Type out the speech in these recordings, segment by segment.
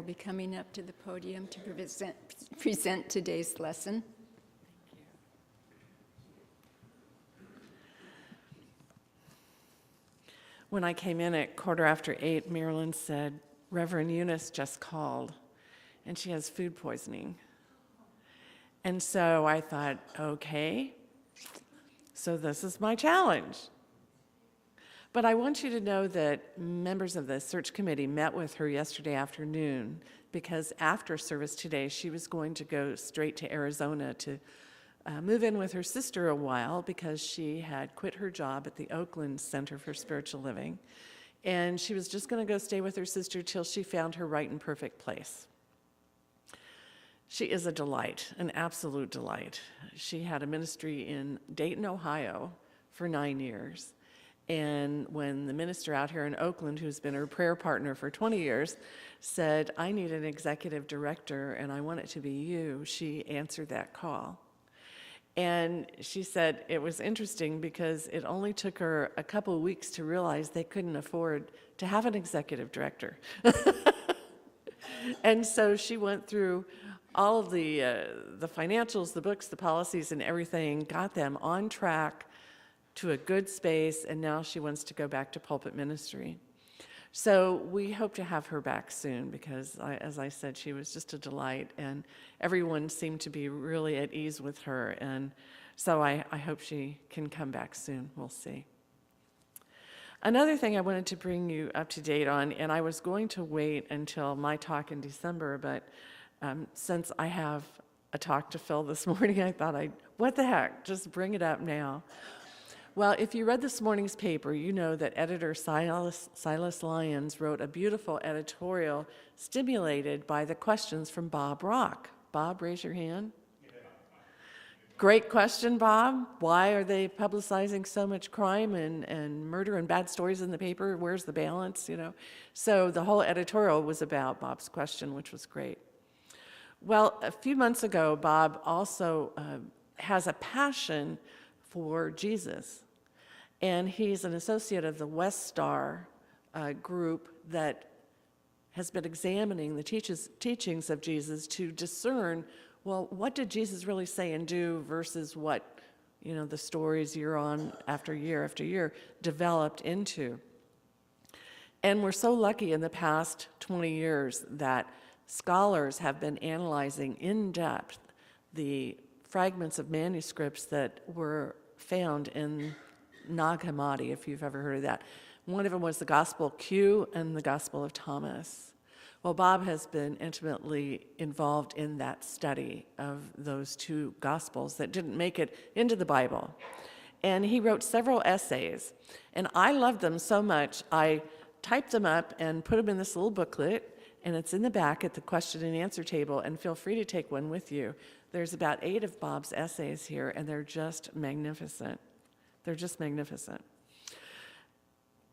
be coming up to the podium to present today's lesson. When I came in at 8:15, Marilyn said, Reverend Eunice just called, and she has food poisoning. And so I thought, okay, so this is my challenge. But I want you to know that members of the search committee met with her yesterday afternoon because after service today, she was going to go straight to Arizona to move in with her sister a while because she had quit her job at the Oakland Center for Spiritual Living. And she was just going to go stay with her sister till she found her right and perfect place. She is a delight, an absolute delight. She had a ministry in Dayton, Ohio for 9 years. And when the minister out here in Oakland, who's been her prayer partner for 20 years, said, I need an executive director and I want it to be you, she answered that call. And she said it was interesting because it only took her a couple of weeks to realize they couldn't afford to have an executive director. And so she went through all of the financials, the books, the policies, and everything, got them on track to a good space, and now she wants to go back to pulpit ministry. So we hope to have her back soon because, as I said, she was just a delight, and everyone seemed to be really at ease with her, and so I hope she can come back soon. We'll see. Another thing I wanted to bring you up to date on, and I was going to wait until my talk in December, but since I have a talk to fill this morning, I thought what the heck, just bring it up now. Well, if you read this morning's paper, you know that editor Silas Lyons wrote a beautiful editorial stimulated by the questions from Bob Rock. Bob, raise your hand. Great question, Bob. Why are they publicizing so much crime and murder and bad stories in the paper? Where's the balance, So the whole editorial was about Bob's question, which was great. Well, a few months ago, Bob also has a passion for Jesus. And he's an associate of the West Star group that has been examining the teachings of Jesus to discern, well, what did Jesus really say and do versus what, the stories year on after year developed into. And we're so lucky in the past 20 years that scholars have been analyzing in depth the fragments of manuscripts that were found in Nag Hammadi, if you've ever heard of that. One of them was the Gospel Q and the Gospel of Thomas. Well, Bob has been intimately involved in that study of those two Gospels that didn't make it into the Bible. And he wrote several essays, and I loved them so much, I typed them up and put them in this little booklet, and it's in the back at the question and answer table, and feel free to take one with you. There's about 8 of Bob's essays here, and they're just magnificent. They're just magnificent.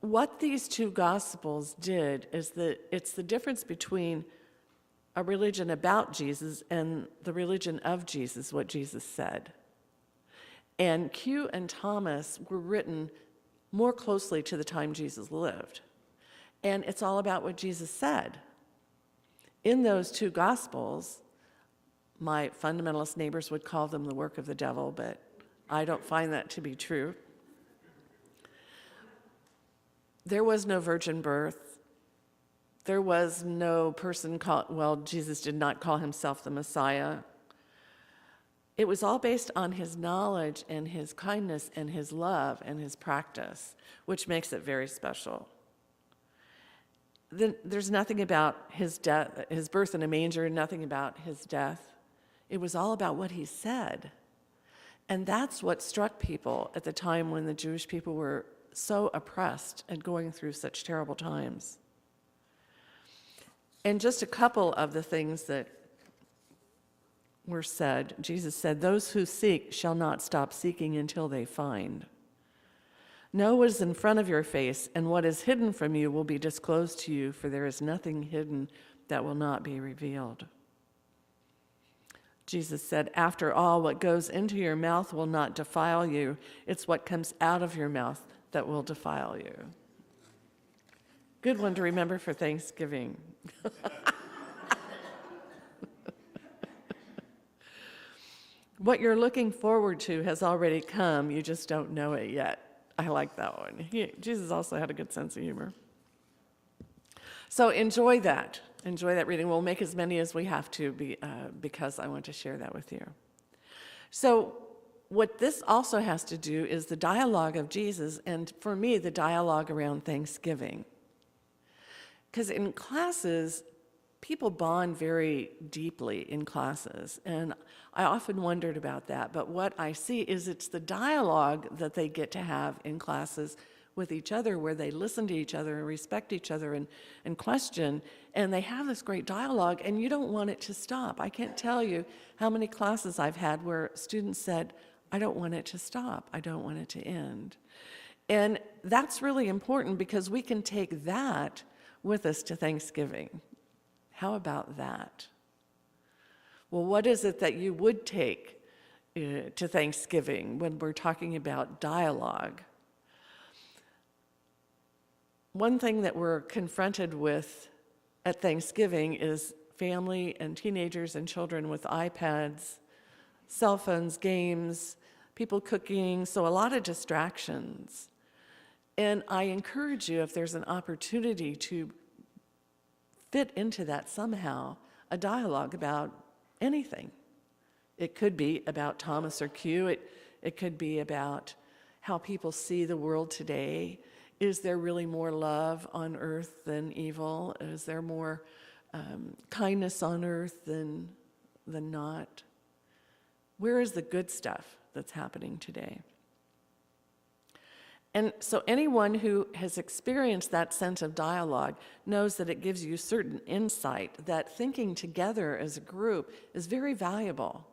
What these two Gospels did is that it's the difference between a religion about Jesus and the religion of Jesus, what Jesus said. And Q and Thomas were written more closely to the time Jesus lived. And it's all about what Jesus said. In those two Gospels, my fundamentalist neighbors would call them the work of the devil, but I don't find that to be true. There was no virgin birth. There was no person Jesus did not call himself the Messiah. It was all based on his knowledge and his kindness and his love and his practice, which makes it very special. There's nothing about his death, his birth in a manger, nothing about his death. It was all about what he said. And that's what struck people at the time when the Jewish people were so oppressed and going through such terrible times. And just a couple of the things that were said, Jesus said, "Those who seek shall not stop seeking until they find. Know what is in front of your face, and what is hidden from you will be disclosed to you, for there is nothing hidden that will not be revealed." Jesus said, "After all, what goes into your mouth will not defile you. It's what comes out of your mouth that will defile you." Good one to remember for Thanksgiving. What you're looking forward to has already come, you just don't know it yet. I like that one. Jesus also had a good sense of humor. So enjoy that. Enjoy that reading. We'll make as many as we have to because I want to share that with you. So what this also has to do is the dialogue of Jesus, and for me, the dialogue around Thanksgiving. Because in classes, people bond very deeply in classes, and I often wondered about that. But what I see is it's the dialogue that they get to have in classes with each other, where they listen to each other and respect each other and question, and they have this great dialogue, and you don't want it to stop. I can't tell you how many classes I've had where students said, I don't want it to stop. I don't want it to end. And that's really important because we can take that with us to Thanksgiving. How about that? Well, what is it that you would take to Thanksgiving when we're talking about dialogue? One thing that we're confronted with at Thanksgiving is family and teenagers and children with iPads, cell phones, games, people cooking, so a lot of distractions. And I encourage you, if there's an opportunity to fit into that somehow, a dialogue about anything. It could be about Thomas or Q. It could be about how people see the world today. Is there really more love on earth than evil? Is there more kindness on earth than not? Where is the good stuff that's happening today? And so anyone who has experienced that sense of dialogue knows that it gives you certain insight, that thinking together as a group is very valuable.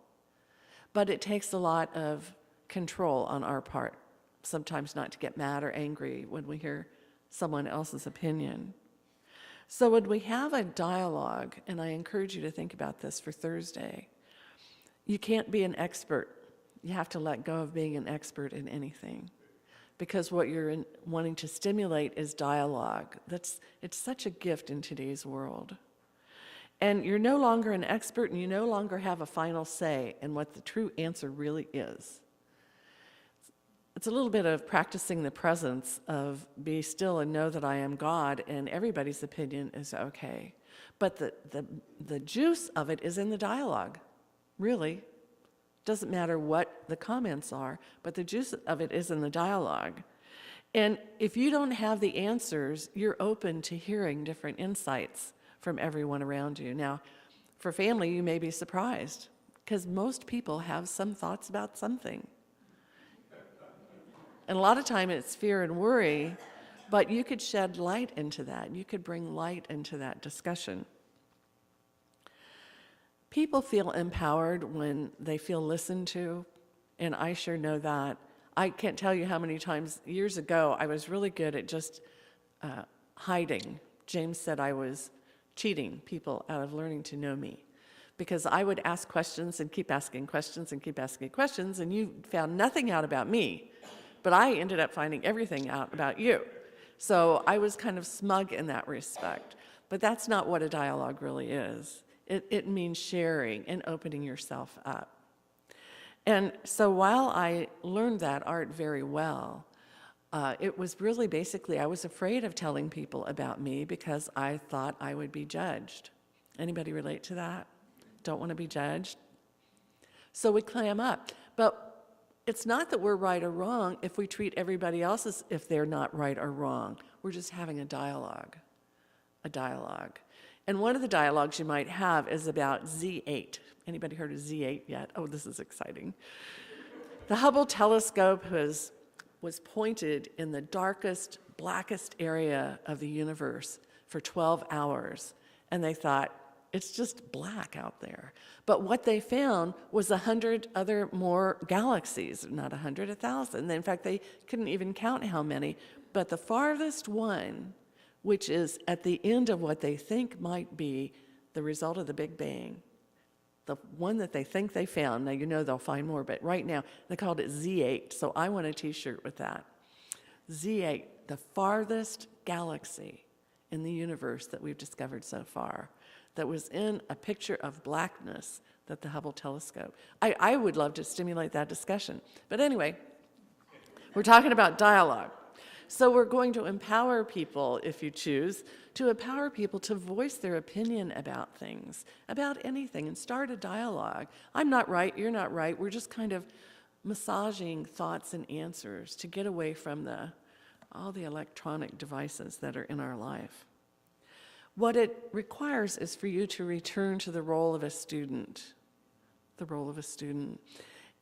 But it takes a lot of control on our part, sometimes not to get mad or angry when we hear someone else's opinion. So when we have a dialogue, and I encourage you to think about this for Thursday, you can't be an expert. You have to let go of being an expert in anything, because what you're wanting to stimulate is dialogue. It's such a gift in today's world. And you're no longer an expert, and you no longer have a final say in what the true answer really is. It's a little bit of practicing the presence of be still and know that I am God, and everybody's opinion is okay. But the juice of it is in the dialogue, really. Doesn't matter what the comments are, but the juice of it is in the dialogue. And if you don't have the answers, you're open to hearing different insights from everyone around you. Now, for family, you may be surprised, because most people have some thoughts about something. And a lot of time it's fear and worry, but you could shed light into that. You could bring light into that discussion. People feel empowered when they feel listened to, and I sure know that. I can't tell you how many times years ago I was really good at just hiding. James said I was cheating people out of learning to know me, because I would ask questions and keep asking questions and keep asking questions, and you found nothing out about me, but I ended up finding everything out about you. So I was kind of smug in that respect, but that's not what a dialogue really is. It means sharing and opening yourself up. And so while I learned that art very well, it was really basically, I was afraid of telling people about me because I thought I would be judged. Anybody relate to that? Don't want to be judged? So we clam up. But it's not that we're right or wrong if we treat everybody else as if they're not right or wrong. We're just having a dialogue. And one of the dialogues you might have is about Z8. Anybody heard of Z8 yet? Oh, this is exciting. The Hubble telescope was pointed in the darkest, blackest area of the universe for 12 hours. And they thought, it's just black out there. But what they found was 100 other more galaxies, not 100, 1,000. In fact, they couldn't even count how many. But the farthest one, which is at the end of what they think might be the result of the Big Bang, the one that they think they found. Now, you know they'll find more, but right now they called it Z8, so I want a t-shirt with that. Z8, the farthest galaxy in the universe that we've discovered so far, that was in a picture of blackness that the Hubble telescope. I would love to stimulate that discussion. But anyway, we're talking about dialogue. So we're going to empower people, if you choose, to empower people to voice their opinion about things, about anything, and start a dialogue. I'm not right, you're not right. We're just kind of massaging thoughts and answers to get away from all the electronic devices that are in our life. What it requires is for you to return to the role of a student, the role of a student.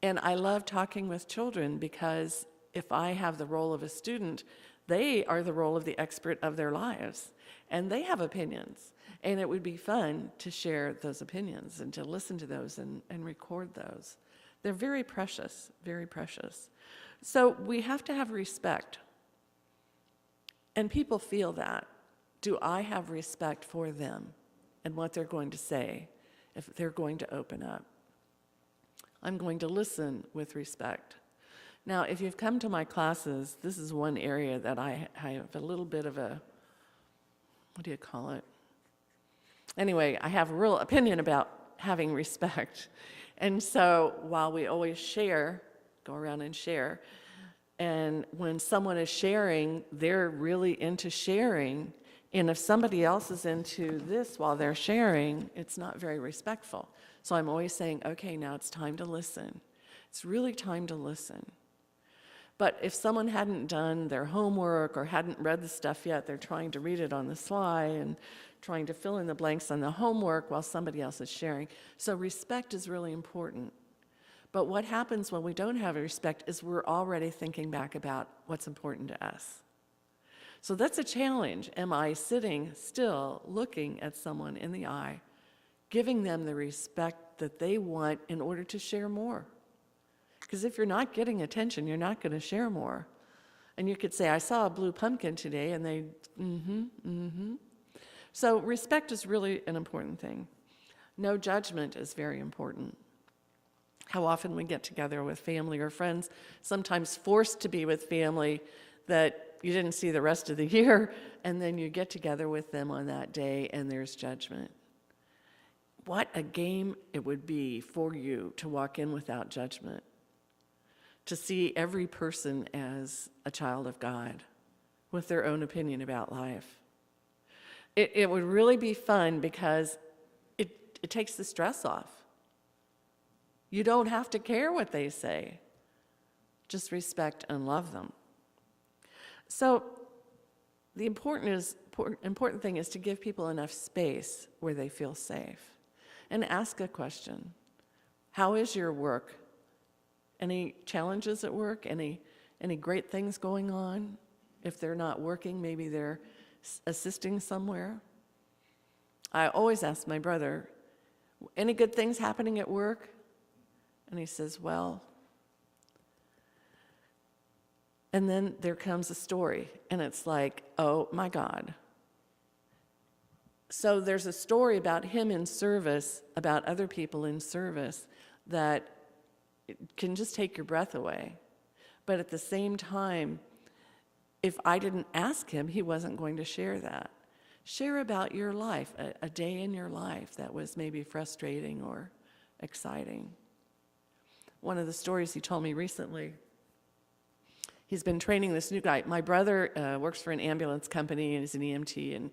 And I love talking with children because if I have the role of a student, they are the role of the expert of their lives, and they have opinions. And it would be fun to share those opinions and to listen to those and record those. They're very precious, very precious. So we have to have respect. And people feel that. Do I have respect for them and what they're going to say if they're going to open up? I'm going to listen with respect. Now, if you've come to my classes, this is one area that I have a little bit of a, what do you call it? Anyway, I have a real opinion about having respect. And so while we always share, go around and share, and when someone is sharing, they're really into sharing. And if somebody else is into this while they're sharing, it's not very respectful. So I'm always saying, okay, now it's time to listen. It's really time to listen. But if someone hadn't done their homework or hadn't read the stuff yet, they're trying to read it on the sly and trying to fill in the blanks on the homework while somebody else is sharing. So respect is really important. But what happens when we don't have respect is we're already thinking back about what's important to us. So that's a challenge. Am I sitting still, looking at someone in the eye, giving them the respect that they want in order to share more? Because if you're not getting attention, you're not going to share more. And you could say, I saw a blue pumpkin today, and they, So respect is really an important thing. No judgment is very important. How often we get together with family or friends, sometimes forced to be with family that you didn't see the rest of the year, and then you get together with them on that day, and there's judgment. What a game it would be for you to walk in without judgment, to see every person as a child of God with their own opinion about life. It would really be fun because it takes the stress off. You don't have to care what they say. Just respect and love them. So the important thing is to give people enough space where they feel safe and ask a question. How is your work? Any challenges at work? Any great things going on? If they're not working, maybe they're assisting somewhere. I always ask my brother, any good things happening at work? And he says, well, and then there comes a story, and it's like, oh my God. So there's a story about him in service, about other people in service, that it can just take your breath away. But at the same time, if I didn't ask him, he wasn't going to share that. Share about your life, a day in your life that was maybe frustrating or exciting. One of the stories he told me recently, he's been training this new guy. My brother works for an ambulance company and is an EMT, and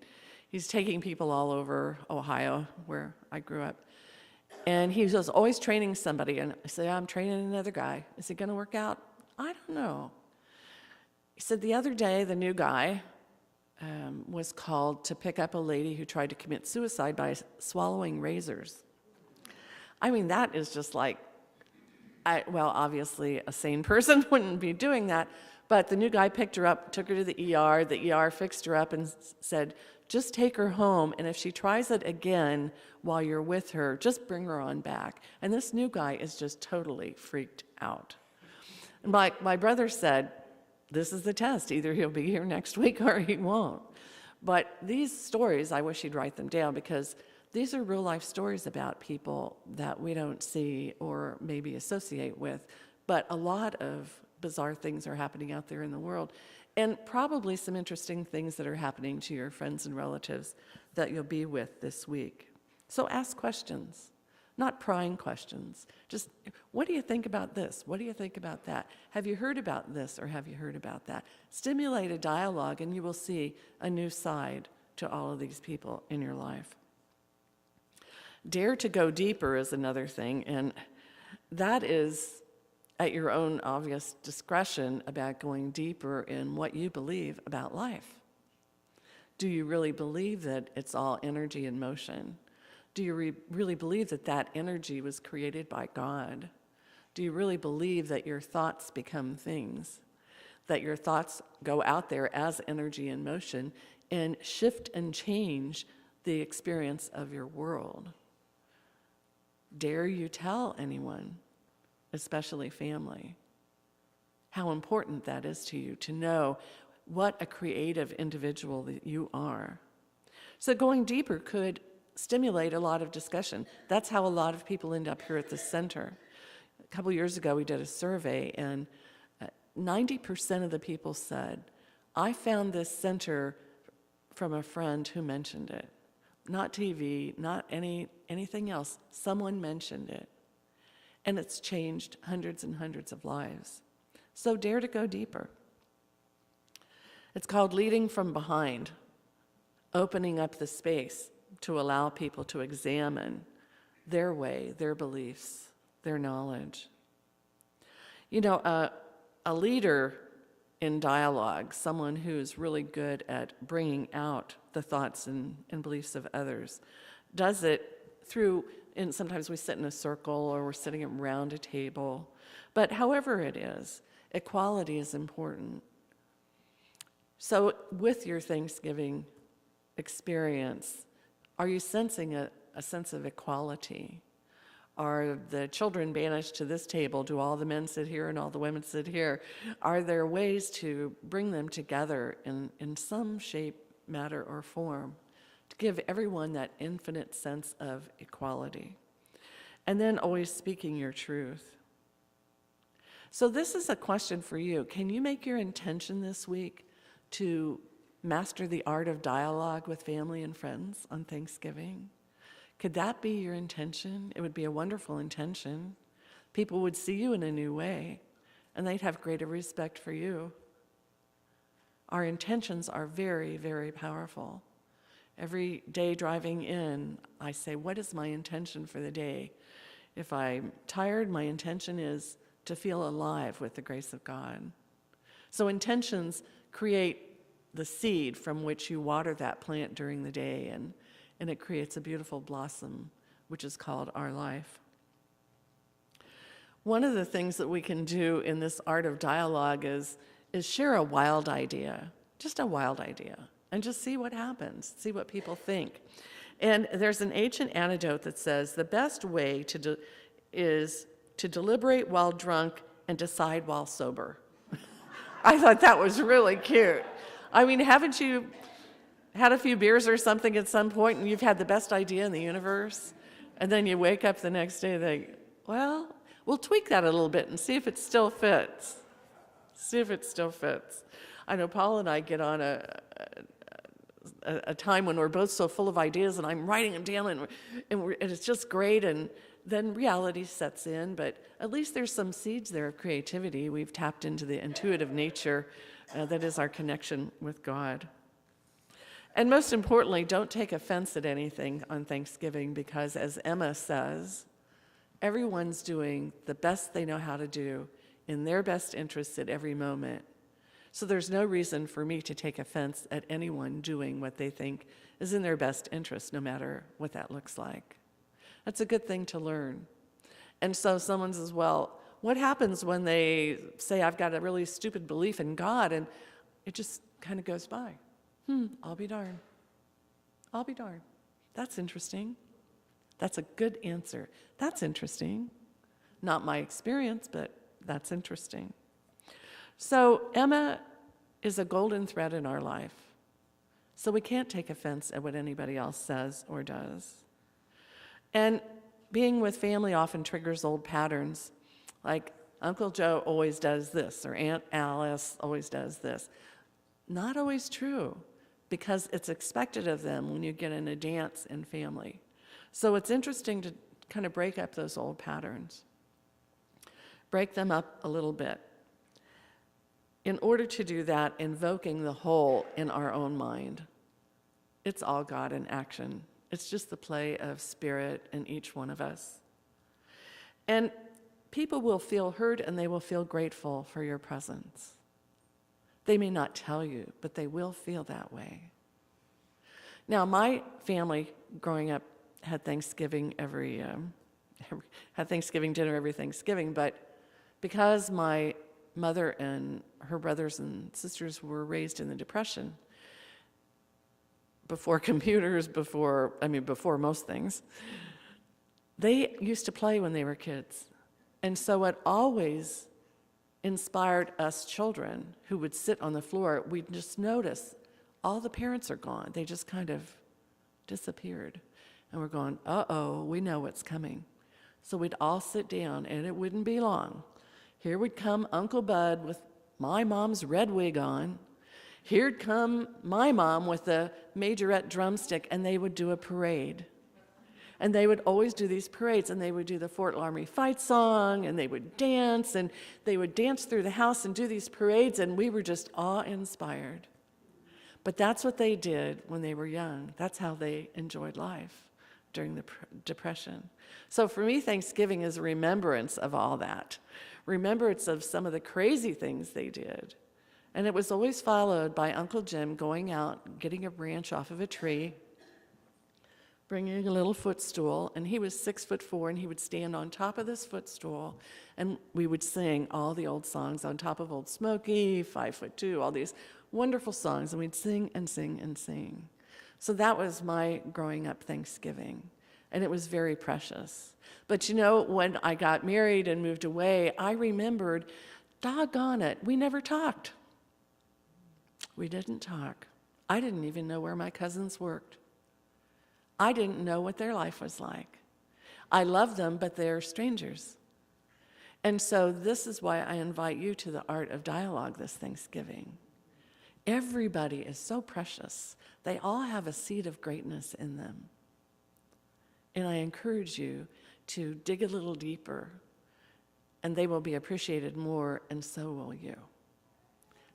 he's taking people all over Ohio, where I grew up. And he was always training somebody, and I said, I'm training another guy. Is it going to work out? I don't know. He said the other day, the new guy was called to pick up a lady who tried to commit suicide by swallowing razors. I mean, that is just like, well, obviously a sane person wouldn't be doing that, but the new guy picked her up, took her to the ER. The ER fixed her up and said, just take her home, and if she tries it again while you're with her, just bring her on back. And this new guy is just totally freaked out. And my brother said, this is the test. Either he'll be here next week or he won't. But these stories, I wish he'd write them down, because these are real-life stories about people that we don't see or maybe associate with. But a lot of bizarre things are happening out there in the world, and probably some interesting things that are happening to your friends and relatives that you'll be with this week. So ask questions. Not prying questions. Just, what do you think about this? What do you think about that? Have you heard about this or have you heard about that? Stimulate a dialogue and you will see a new side to all of these people in your life. Dare to go deeper is another thing, and that is at your own obvious discretion about going deeper in what you believe about life. Do you really believe that it's all energy in motion? Do you really believe that that energy was created by God? Do you really believe that your thoughts become things? That your thoughts go out there as energy in motion and shift and change the experience of your world? Dare you tell anyone, especially family, how important that is to you, to know what a creative individual that you are? So going deeper could stimulate a lot of discussion. That's how a lot of people end up here at the center. A couple years ago, we did a survey, and 90% of the people said, I found this center from a friend who mentioned it. Not TV, not anything else. Someone mentioned it. And it's changed hundreds and hundreds of lives. So dare to go deeper. It's called leading from behind, opening up the space to allow people to examine their way, their beliefs, their knowledge. You know, a leader in dialogue, someone who's really good at bringing out the thoughts and beliefs of others, does it through, and sometimes we sit in a circle or we're sitting around a table, but however it is, equality is important. So with your Thanksgiving experience, are you sensing a sense of equality? Are the children banished to this table? Do all the men sit here and all the women sit here? Are there ways to bring them together in some shape, matter, or form to give everyone that infinite sense of equality? And then always speaking your truth. So this is a question for you. Can you make your intention this week to master the art of dialogue with family and friends on Thanksgiving? Could that be your intention? It would be a wonderful intention. People would see you in a new way, and they'd have greater respect for you. Our intentions are very, very powerful. Every day driving in, I say, what is my intention for the day? If I'm tired, my intention is to feel alive with the grace of God. So intentions create the seed from which you water that plant during the day, and it creates a beautiful blossom, which is called our life. One of the things that we can do in this art of dialogue is share a wild idea, just a wild idea, and just see what happens, see what people think. And there's an ancient anecdote that says the best way is to deliberate while drunk and decide while sober. I thought that was really cute. I mean, haven't you had a few beers or something at some point and you've had the best idea in the universe? And then you wake up the next day and think, well, we'll tweak that a little bit and see if it still fits. See if it still fits. I know Paul and I get on a time when we're both so full of ideas and I'm writing them down and it's just great, and then reality sets in, but at least there's some seeds there of creativity. We've tapped into the intuitive nature that is our connection with God. And most importantly, don't take offense at anything on Thanksgiving, because as Emma says, everyone's doing the best they know how to do in their best interests at every moment. So there's no reason for me to take offense at anyone doing what they think is in their best interest, no matter what that looks like. That's a good thing to learn. And so someone says, well, what happens when they say, I've got a really stupid belief in God, and it just kind of goes by? I'll be darned. I'll be darned. That's interesting. That's a good answer. That's interesting. Not my experience, but that's interesting. So Emma is a golden thread in our life. So we can't take offense at what anybody else says or does. And being with family often triggers old patterns, like Uncle Joe always does this, or Aunt Alice always does this. Not always true, because it's expected of them when you get in a dance in family. So it's interesting to kind of break up those old patterns. Break them up a little bit. In order to do that, invoking the whole in our own mind. It's all God in action. It's just the play of spirit in each one of us. And people will feel heard and they will feel grateful for your presence. They may not tell you, but they will feel that way. Now, my family growing up had Thanksgiving had Thanksgiving dinner every Thanksgiving, but because my mother and her brothers and sisters were raised in the Depression, before computers, before most things, they used to play when they were kids. And so it always inspired us children who would sit on the floor. We'd just notice all the parents are gone. They just kind of disappeared. And we're going, uh-oh, we know what's coming. So we'd all sit down, and it wouldn't be long. Here would come Uncle Bud with my mom's red wig on. Here'd come my mom with a majorette drumstick, and they would do a parade. And they would always do these parades, and they would do the Fort Laramie Fight Song, and they would dance through the house and do these parades, and we were just awe-inspired. But that's what they did when they were young. That's how they enjoyed life during the Depression. So for me, Thanksgiving is a remembrance of all that, remembrance of some of the crazy things they did. And it was always followed by Uncle Jim going out, getting a branch off of a tree, bringing a little footstool, and he was 6'4", and he would stand on top of this footstool, and we would sing all the old songs on top of Old Smoky, 5'2", all these wonderful songs, and we'd sing and sing and sing. So that was my growing up Thanksgiving, and it was very precious. But you know, when I got married and moved away, I remembered, doggone it, we never talked. We didn't talk. I didn't even know where my cousins worked. I didn't know what their life was like. I love them, but they're strangers. And so this is why I invite you to the Art of Dialogue this Thanksgiving. Everybody is so precious. They all have a seed of greatness in them. And I encourage you to dig a little deeper, and they will be appreciated more, and so will you.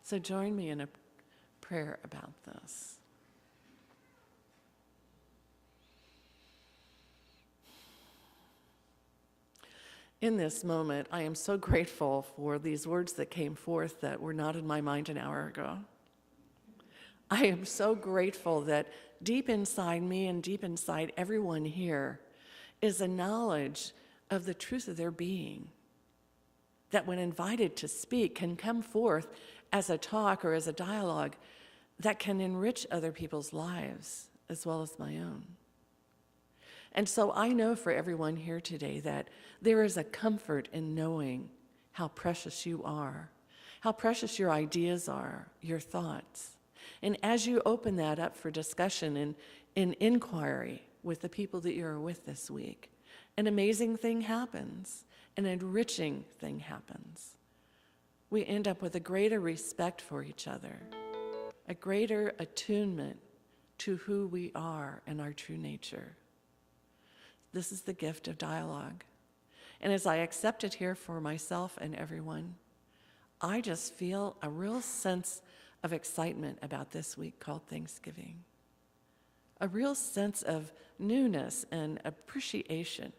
So join me in a prayer about this. In this moment, I am so grateful for these words that came forth that were not in my mind an hour ago. I am so grateful that deep inside me and deep inside everyone here is a knowledge of the truth of their being, that when invited to speak can come forth as a talk or as a dialogue that can enrich other people's lives as well as my own. And so I know for everyone here today that there is a comfort in knowing how precious you are, how precious your ideas are, your thoughts. And as you open that up for discussion and in inquiry with the people that you're with this week, an amazing thing happens, an enriching thing happens. We end up with a greater respect for each other, a greater attunement to who we are and our true nature. This is the gift of dialogue. And as I accept it here for myself and everyone, I just feel a real sense of excitement about this week called Thanksgiving. A real sense of newness and appreciation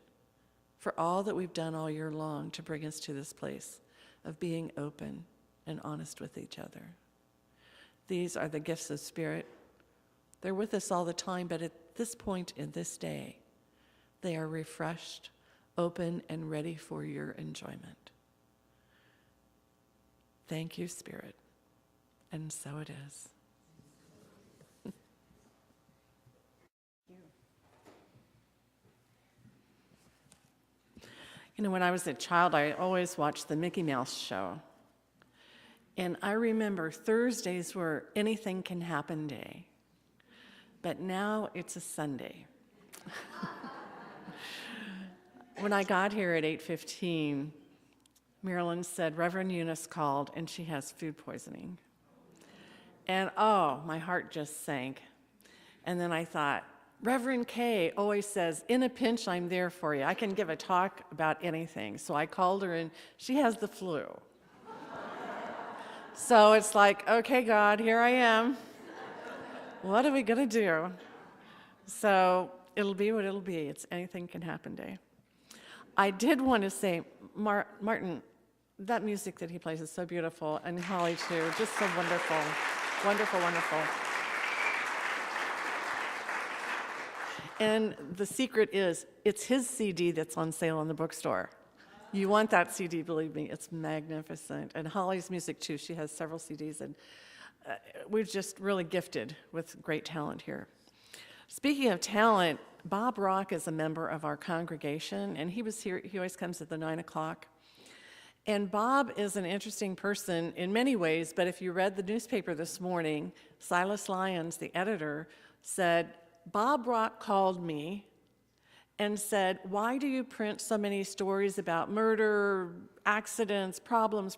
for all that we've done all year long to bring us to this place of being open and honest with each other. These are the gifts of Spirit. They're with us all the time, but at this point in this day, they are refreshed, open, and ready for your enjoyment. Thank you, Spirit. And so it is. You know, when I was a child, I always watched the Mickey Mouse show. And I remember Thursdays were anything can happen day. But now it's a Sunday. When I got here at 8:15, Marilyn said, Reverend Eunice called and she has food poisoning. And oh, my heart just sank. And then I thought, Reverend Kay always says, in a pinch, I'm there for you. I can give a talk about anything. So I called her, and she has the flu. So it's like, okay, God, here I am. What are we going to do? So it'll be what it'll be. It's anything can happen day. I did want to say, Martin, that music that he plays is so beautiful, and Holly too, just so wonderful, wonderful, wonderful. And the secret is, it's his CD that's on sale in the bookstore. You want that CD, believe me, it's magnificent. And Holly's music too, she has several CDs, and we're just really gifted with great talent here. Speaking of talent, Bob Rock is a member of our congregation, and he was here, he always comes at the 9 o'clock. And Bob is an interesting person in many ways, but if you read the newspaper this morning, Silas Lyons, the editor, said, Bob Rock called me and said, why do you print so many stories about murder, accidents, problems?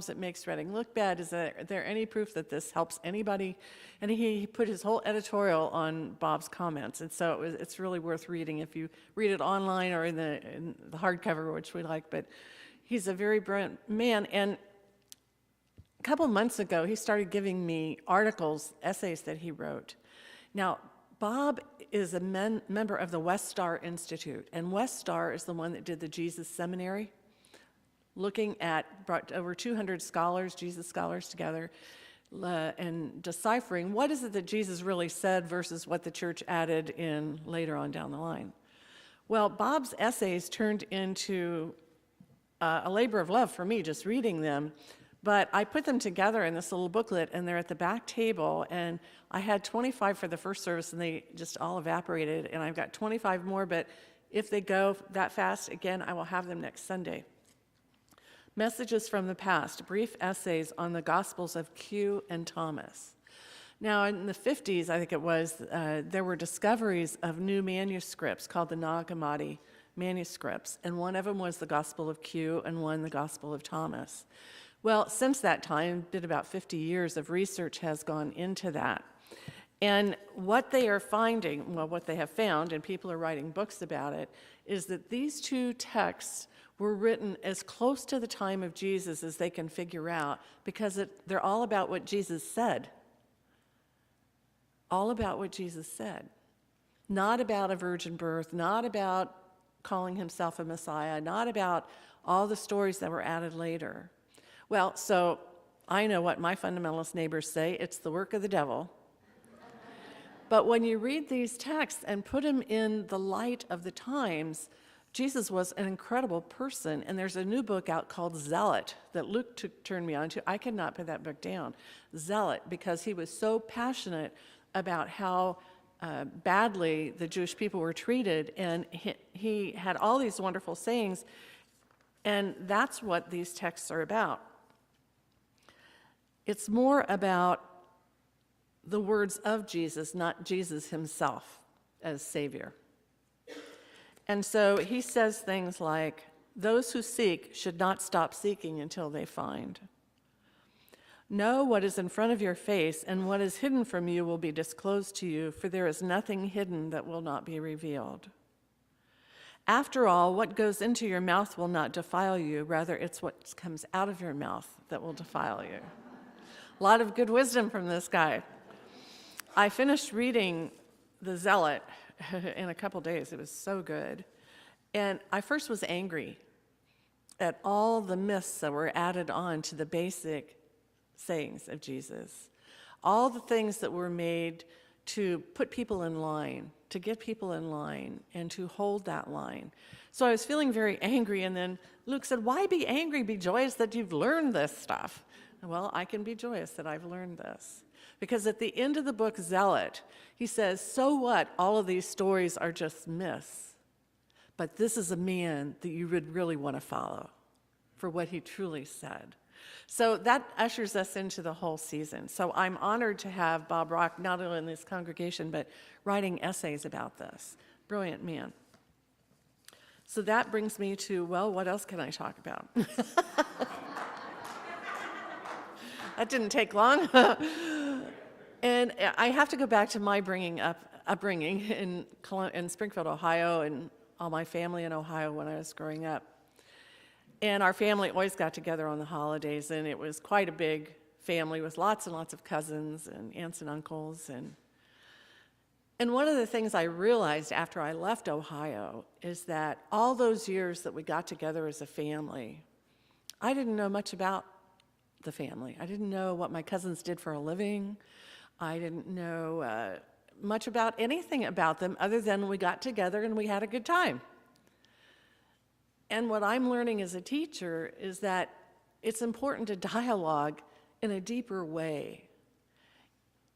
It makes Reading look bad. Is there any proof that this helps anybody? And he put his whole editorial on Bob's comments. And so it's really worth reading if you read it online or in the hardcover, which we like. But he's a very brilliant man. And a couple months ago, he started giving me articles, essays that he wrote. Now, Bob is a member of the West Star Institute, and West Star is the one that did the Jesus Seminary, brought over 200 scholars, Jesus scholars together, and deciphering what is it that Jesus really said versus what the church added in later on down the line. Well, Bob's essays turned into a labor of love for me, just reading them. But I put them together in this little booklet, and they're at the back table, and I had 25 for the first service, and they just all evaporated, and I've got 25 more, but if they go that fast, again, I will have them next Sunday. Messages from the Past, brief essays on the Gospels of Q and Thomas. Now, in the 50s, I think it was, there were discoveries of new manuscripts called the Nag Hammadi manuscripts, and one of them was the Gospel of Q and one the Gospel of Thomas. Well, since that time, been about 50 years of research has gone into that. And what they are finding, well, what they have found, and people are writing books about it, is that these two texts were written as close to the time of Jesus as they can figure out, because they're all about what Jesus said. All about what Jesus said. Not about a virgin birth, not about calling himself a Messiah, not about all the stories that were added later. Well, so I know what my fundamentalist neighbors say, it's the work of the devil. But when you read these texts and put them in the light of the times, Jesus was an incredible person, and there's a new book out called Zealot that Luke turned me on to. I could not put that book down. Zealot, because he was so passionate about how badly the Jewish people were treated, and he had all these wonderful sayings, and that's what these texts are about. It's more about the words of Jesus, not Jesus himself as Savior. And so he says things like, those who seek should not stop seeking until they find. Know what is in front of your face, and what is hidden from you will be disclosed to you, for there is nothing hidden that will not be revealed. After all, what goes into your mouth will not defile you, rather it's what comes out of your mouth that will defile you. A lot of good wisdom from this guy. I finished reading The Zealot in a couple days. It was so good. And I first was angry at all the myths that were added on to the basic sayings of Jesus. All the things that were made to put people in line, to get people in line, and to hold that line. So I was feeling very angry, and then Luke said, why be angry? Be joyous that you've learned this stuff. Well, I can be joyous that I've learned this. Because at the end of the book, Zealot, he says, so what? All of these stories are just myths. But this is a man that you would really want to follow for what he truly said. So that ushers us into the whole season. So I'm honored to have Bob Rock, not only in this congregation, but writing essays about this. Brilliant man. So that brings me to, well, what else can I talk about? That didn't take long. And I have to go back to my bringing up upbringing in Springfield, Ohio, and all my family in Ohio when I was growing up. And our family always got together on the holidays, and it was quite a big family with lots and lots of cousins and aunts and uncles. And one of the things I realized after I left Ohio is that all those years that we got together as a family, I didn't know much about the family. I didn't know what my cousins did for a living. I didn't know much about anything about them other than we got together and we had a good time. And what I'm learning as a teacher is that it's important to dialogue in a deeper way.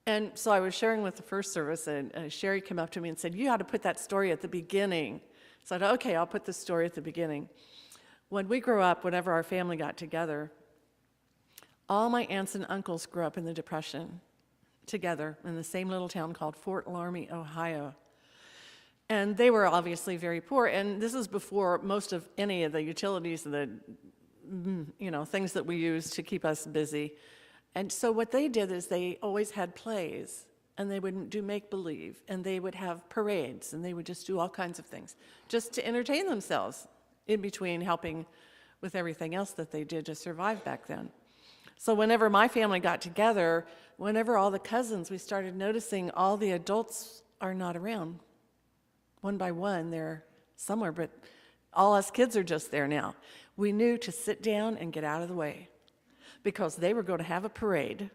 And so I was sharing with the first service, and Sherry came up to me and said, "You ought to put that story at the beginning." So I said, "Okay, I'll put the story at the beginning." When we grew up, whenever our family got together, all my aunts and uncles grew up in the Depression together in the same little town called Fort Laramie, Ohio. And they were obviously very poor, and this is before most of any of the utilities and the things that we use to keep us busy. And so what they did is they always had plays, and they would do make-believe, and they would have parades, and they would just do all kinds of things just to entertain themselves in between helping with everything else that they did to survive back then. So whenever my family got together, whenever all the cousins, we started noticing all the adults are not around. One by one, they're somewhere, but all us kids are just there now. We knew to sit down and get out of the way because they were going to have a parade,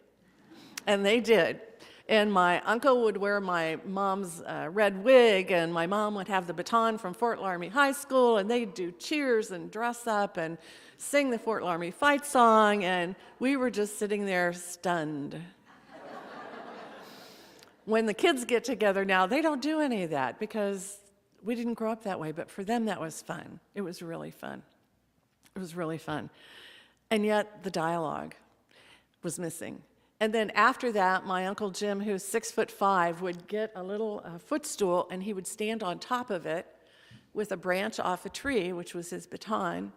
and they did. And my uncle would wear my mom's red wig, and my mom would have the baton from Fort Laramie High School, and they'd do cheers and dress up and sing the Fort Laramie fight song, and we were just sitting there stunned. When the kids get together now, they don't do any of that because we didn't grow up that way, but for them that was fun. It was really fun. It was really fun. And yet the dialogue was missing. And then after that, my Uncle Jim, who's 6'5", would get a little footstool, and he would stand on top of it with a branch off a tree, which was his baton,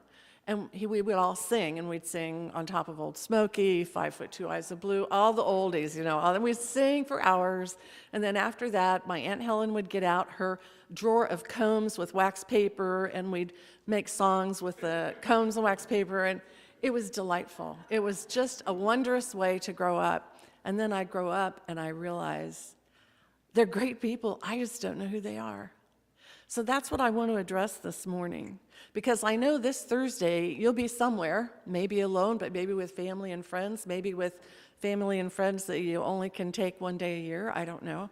and we would all sing, and we'd sing on top of Old Smoky, 5 Foot 2 Eyes of Blue, all the oldies, and we'd sing for hours. And then after that, my Aunt Helen would get out her drawer of combs with wax paper, and we'd make songs with the combs and wax paper, and it was delightful. It was just a wondrous way to grow up. And then I grow up, and I realize they're great people. I just don't know who they are. So that's what I want to address this morning, because I know this Thursday you'll be somewhere, maybe alone, but maybe with family and friends, maybe with family and friends that you only can take one day a year, I don't know.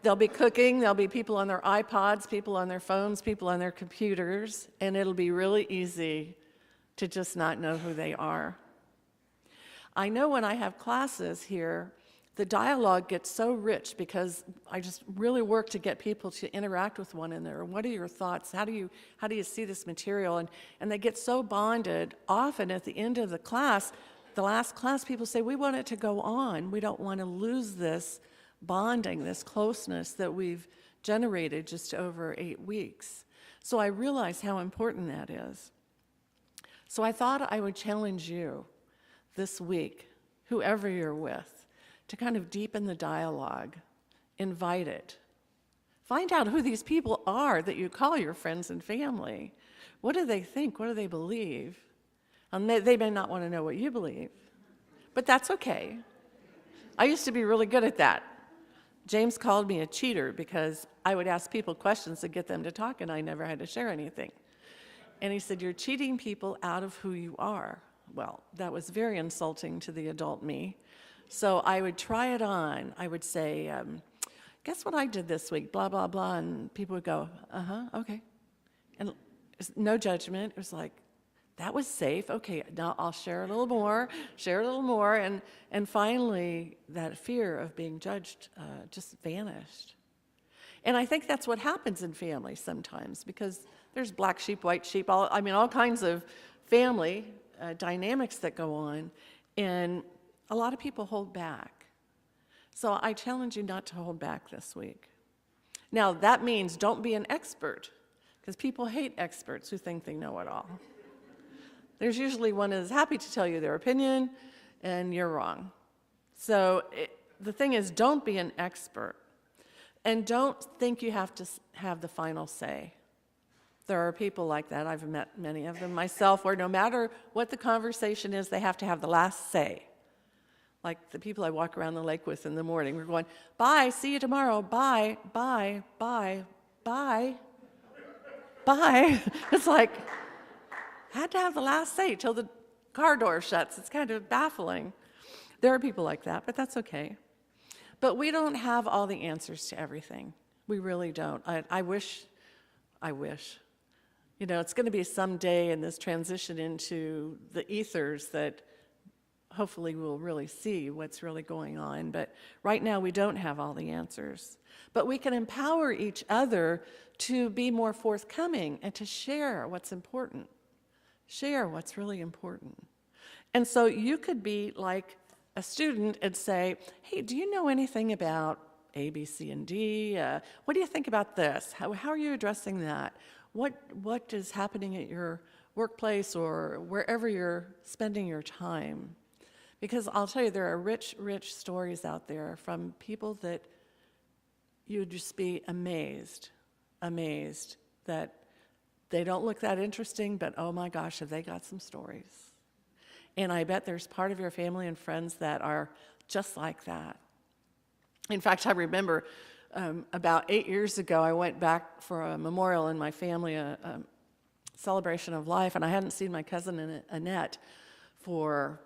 There'll be cooking, there'll be people on their iPods, people on their phones, people on their computers, and it'll be really easy to just not know who they are. I know when I have classes here, the dialogue gets so rich because I just really work to get people to interact with one another. What are your thoughts? How do you see this material? And they get so bonded. Often at the end of the class, the last class, people say, we want it to go on. We don't want to lose this bonding, this closeness that we've generated just over 8 weeks. So I realize how important that is. So I thought I would challenge you this week, whoever you're with, to kind of deepen the dialogue, invite it. Find out who these people are that you call your friends and family. What do they think? What do they believe? And they may not want to know what you believe, but that's okay. I used to be really good at that. James called me a cheater because I would ask people questions to get them to talk, and I never had to share anything. And he said, "You're cheating people out of who you are." Well, that was very insulting to the adult me. So I would try it on. I would say, guess what I did this week, blah, blah, blah. And people would go, okay. And no judgment. It was like, that was safe. Okay, now I'll share a little more, And finally, that fear of being judged just vanished. And I think that's what happens in families sometimes, because there's black sheep, white sheep, all kinds of family dynamics that go on. And a lot of people hold back. So I challenge you not to hold back this week. Now, that means don't be an expert, because people hate experts who think they know it all. There's usually one that is happy to tell you their opinion, and you're wrong. So the thing is, don't be an expert. And don't think you have to have the final say. There are people like that. I've met many of them myself, where no matter what the conversation is, they have to have the last say. Like the people I walk around the lake with in the morning, we're going, bye, see you tomorrow, bye, bye, bye, bye, bye. It's like, had to have the last say till the car door shuts. It's kind of baffling. There are people like that, but that's okay. But we don't have all the answers to everything. We really don't. I wish. You know, it's going to be someday in this transition into the ethers that hopefully we'll really see what's really going on. But right now we don't have all the answers. But we can empower each other to be more forthcoming and to share what's important. Share what's really important. And so you could be like a student and say, hey, do you know anything about A, B, C, and D? What do you think about this? How are you addressing that? What is happening at your workplace or wherever you're spending your time? Because I'll tell you, there are rich, rich stories out there from people that you would just be amazed that they don't look that interesting, but oh my gosh, have they got some stories. And I bet there's part of your family and friends that are just like that. In fact, I remember about 8 years ago, I went back for a memorial in my family, a celebration of life, and I hadn't seen my cousin Annette for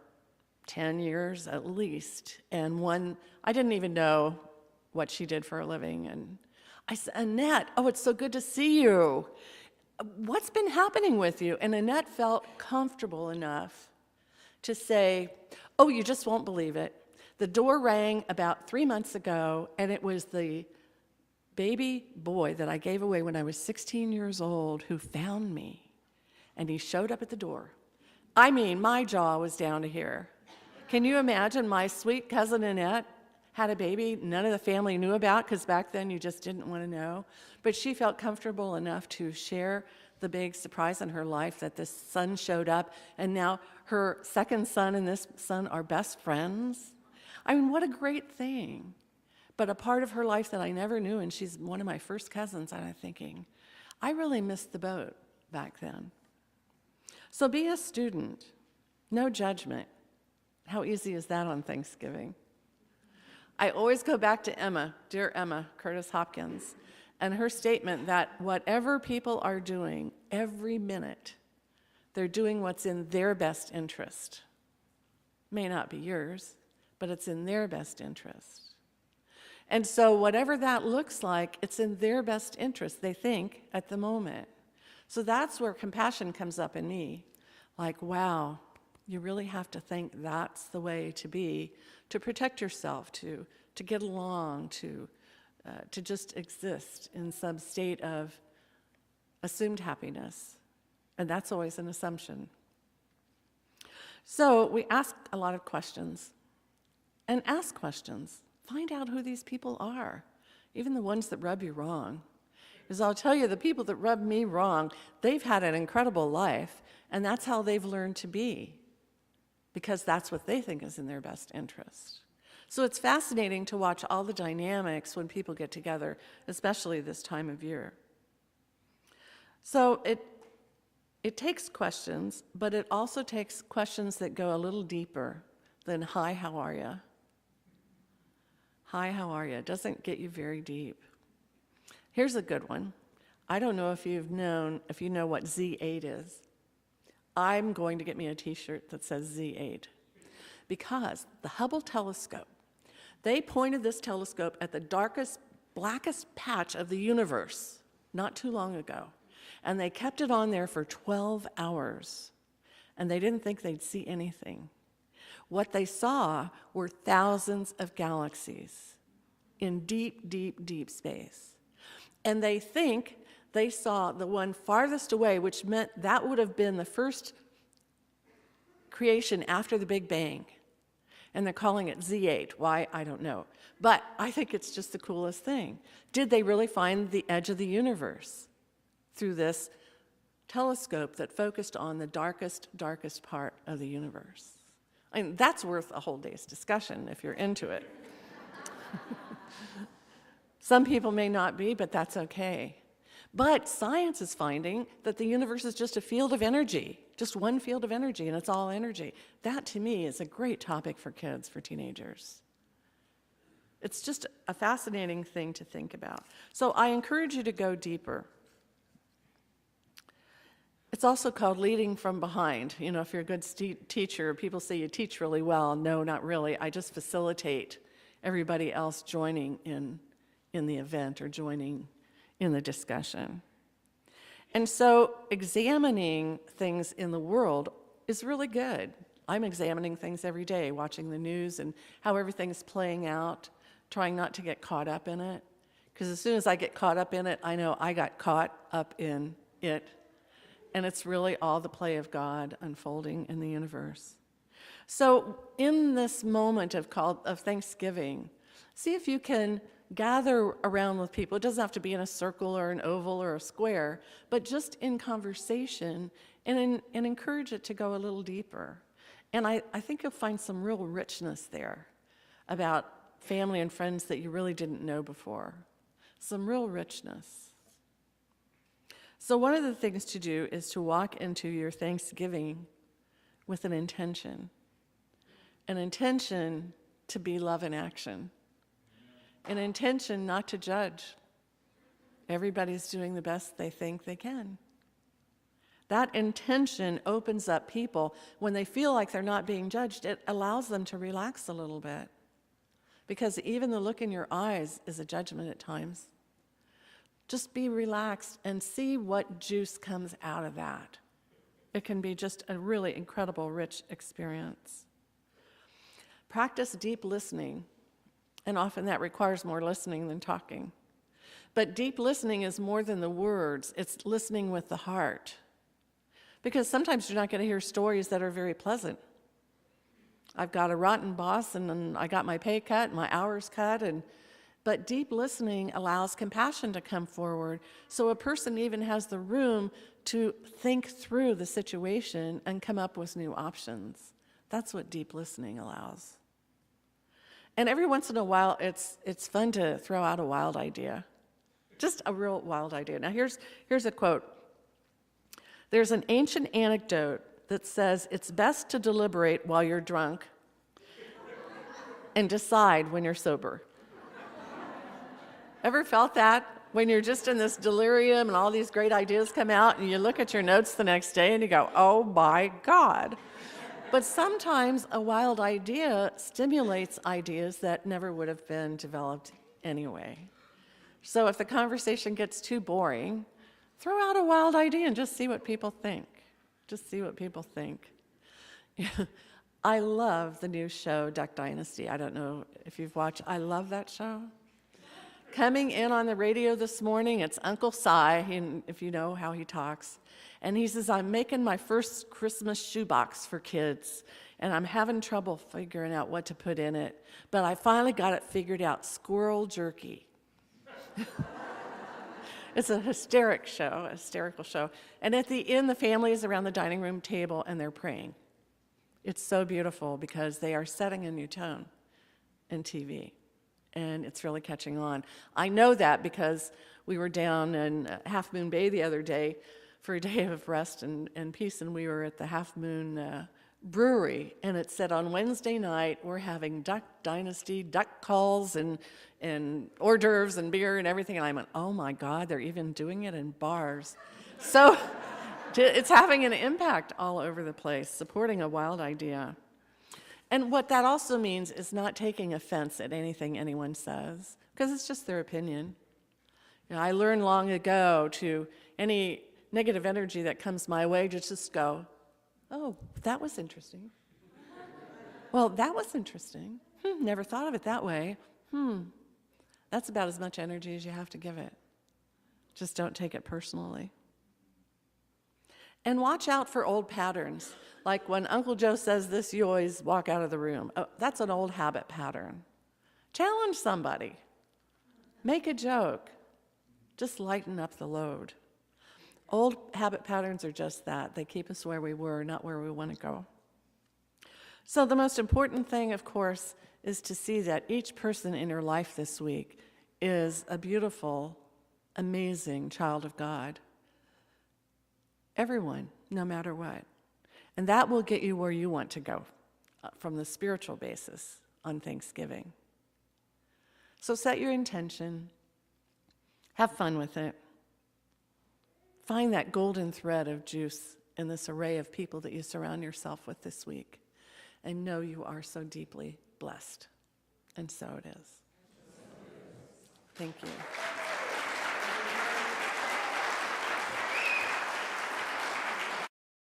10 years at least. And I didn't even know what she did for a living. And I said, Annette, oh, it's so good to see you. What's been happening with you? And Annette felt comfortable enough to say, oh, you just won't believe it. The door rang about 3 months ago, and it was the baby boy that I gave away when I was 16 years old who found me. And he showed up at the door. I mean, my jaw was down to here. Can you imagine my sweet cousin Annette had a baby none of the family knew about, because back then you just didn't want to know. But she felt comfortable enough to share the big surprise in her life that this son showed up, and now her second son and this son are best friends. I mean, what a great thing. But a part of her life that I never knew, and she's one of my first cousins, and I'm thinking, I really missed the boat back then. So be a student. No judgment. How easy is that on Thanksgiving? I always go back to Emma, dear Emma Curtis Hopkins, and her statement that whatever people are doing every minute, they're doing what's in their best interest. May not be yours, but it's in their best interest. And so whatever that looks like, it's in their best interest, they think, at the moment. So that's where compassion comes up in me. Like, wow, you really have to think that's the way to be, to protect yourself, to get along, to just exist in some state of assumed happiness. And that's always an assumption. So we ask a lot of questions. And ask questions. Find out who these people are, even the ones that rub you wrong. Because I'll tell you, the people that rub me wrong, they've had an incredible life, and that's how they've learned to be, because that's what they think is in their best interest. So it's fascinating to watch all the dynamics when people get together, especially this time of year. So it takes questions, but it also takes questions that go a little deeper than, hi, how are you? Hi, how are you? It doesn't get you very deep. Here's a good one. I don't know if you know what Z8 is. I'm going to get me a t-shirt that says Z8, because the Hubble telescope, they pointed this telescope at the darkest, blackest patch of the universe not too long ago, and they kept it on there for 12 hours, and they didn't think they'd see anything. What they saw were thousands of galaxies in deep, deep, deep space. And they think they saw the one farthest away, which meant that would have been the first creation after the Big Bang. And they're calling it Z8. Why? I don't know. But I think it's just the coolest thing. Did they really find the edge of the universe through this telescope that focused on the darkest, darkest part of the universe? I mean, that's worth a whole day's discussion if you're into it. Some people may not be, but that's okay. But science is finding that the universe is just a field of energy, just one field of energy, and it's all energy. That, to me, is a great topic for kids, for teenagers. It's just a fascinating thing to think about. So I encourage you to go deeper. It's also called leading from behind. You know, if you're a good teacher, people say you teach really well. No, not really. I just facilitate everybody else joining in the event or joining in the discussion. And so examining things in the world is really good. I'm examining things every day, watching the news and how everything's playing out, trying not to get caught up in it. Because as soon as I get caught up in it, I know I got caught up in it. And it's really all the play of God unfolding in the universe. So in this moment of Thanksgiving, see if you can gather around with people. It doesn't have to be in a circle or an oval or a square, but just in conversation and encourage it to go a little deeper. And I think you'll find some real richness there about family and friends that you really didn't know before. Some real richness. So one of the things to do is to walk into your Thanksgiving with an intention to be love in action, an intention not to judge. Everybody's doing the best they think they can. That intention opens up people. When they feel like they're not being judged, it allows them to relax a little bit, because even the look in your eyes is a judgment at times. Just be relaxed and see what juice comes out of that. It can be just a really incredible, rich experience. Practice deep listening, and often that requires more listening than talking. But deep listening is more than the words, it's listening with the heart. Because sometimes you're not going to hear stories that are very pleasant. I've got a rotten boss, and I got my pay cut, my hours cut, but deep listening allows compassion to come forward, so a person even has the room to think through the situation and come up with new options. That's what deep listening allows. And every once in a while, it's fun to throw out a wild idea, just a real wild idea. Now here's a quote. There's an ancient anecdote that says it's best to deliberate while you're drunk and decide when you're sober. Ever felt that? When you're just in this delirium and all these great ideas come out and you look at your notes the next day and you go, oh my God. But sometimes a wild idea stimulates ideas that never would have been developed anyway. So if the conversation gets too boring, throw out a wild idea and just see what people think. Just see what people think. I love the new show, Duck Dynasty. I don't know if you've watched. I love that show. Coming in on the radio this morning, it's Uncle Si, if you know how he talks. And he says, I'm making my first Christmas shoebox for kids, and I'm having trouble figuring out what to put in it. But I finally got it figured out, squirrel jerky. It's a hysterical show. And at the end, the family is around the dining room table, and they're praying. It's so beautiful because they are setting a new tone in TV. And it's really catching on. I know that because we were down in Half Moon Bay the other day for a day of rest and peace, and we were at the Half Moon Brewery, and it said on Wednesday night we're having Duck Dynasty, duck calls, and hors d'oeuvres and beer and everything. And I went, oh my God, they're even doing it in bars. So it's having an impact all over the place, supporting a wild idea. And what that also means is not taking offense at anything anyone says, because it's just their opinion. You know, I learned long ago to any negative energy that comes my way, just go, oh, that was interesting. Well, that was interesting. Never thought of it that way. That's about as much energy as you have to give it. Just don't take it personally. And watch out for old patterns. Like when Uncle Joe says this, you always walk out of the room. Oh, that's an old habit pattern. Challenge somebody. Make a joke. Just lighten up the load. Old habit patterns are just that. They keep us where we were, not where we want to go. So the most important thing, of course, is to see that each person in your life this week is a beautiful, amazing child of God. Everyone, no matter what. And that will get you where you want to go from the spiritual basis on Thanksgiving. So set your intention. Have fun with it. Find that golden thread of juice in this array of people that you surround yourself with this week. And know you are so deeply blessed. And so it is. Thank you.